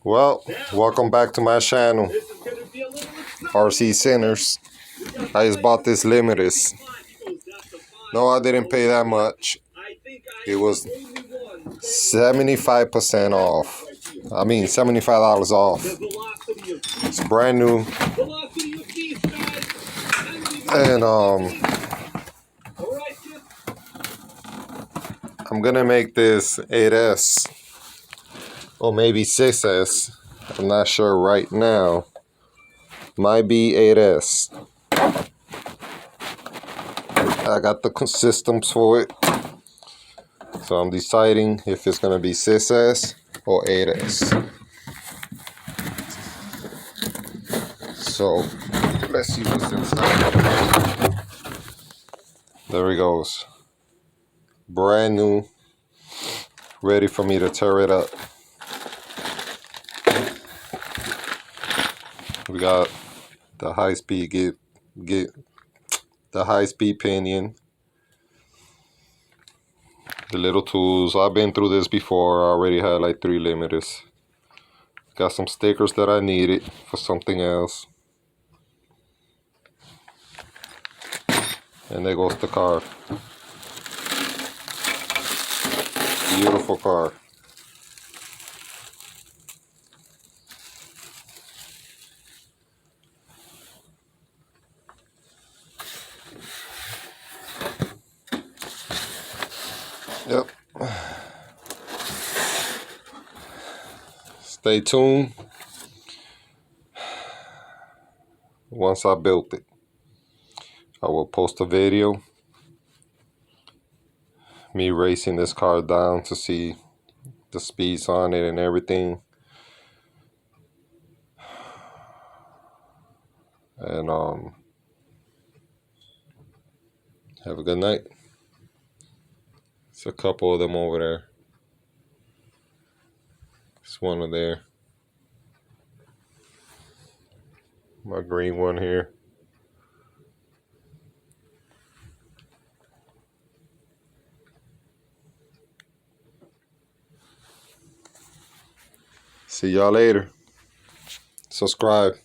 Well, welcome back to my channel, RC Sinners. I just bought this Limitless. No, I didn't pay that much. It was 75% off. I mean, $75 off. It's brand new. And I'm gonna make this 8S or maybe 6S. I'm not sure right now. Might be 8S. I got the systems for it, so I'm deciding if it's gonna be 6S or 8S. So let's see what's inside. There it goes. Brand new, ready for me to tear it up. We got the high-speed get the high-speed pinion, the little tools. I've been through this before. I already had like 3 limiters. Got some stickers that I needed for something else. And there goes the car. Beautiful car. Yep. Stay tuned. Once I built it, I will post a video. Me racing this car down to see the speeds on it and everything. And have a good night. It's a couple of them over there. It's one over there. My green one here. See y'all later. Subscribe.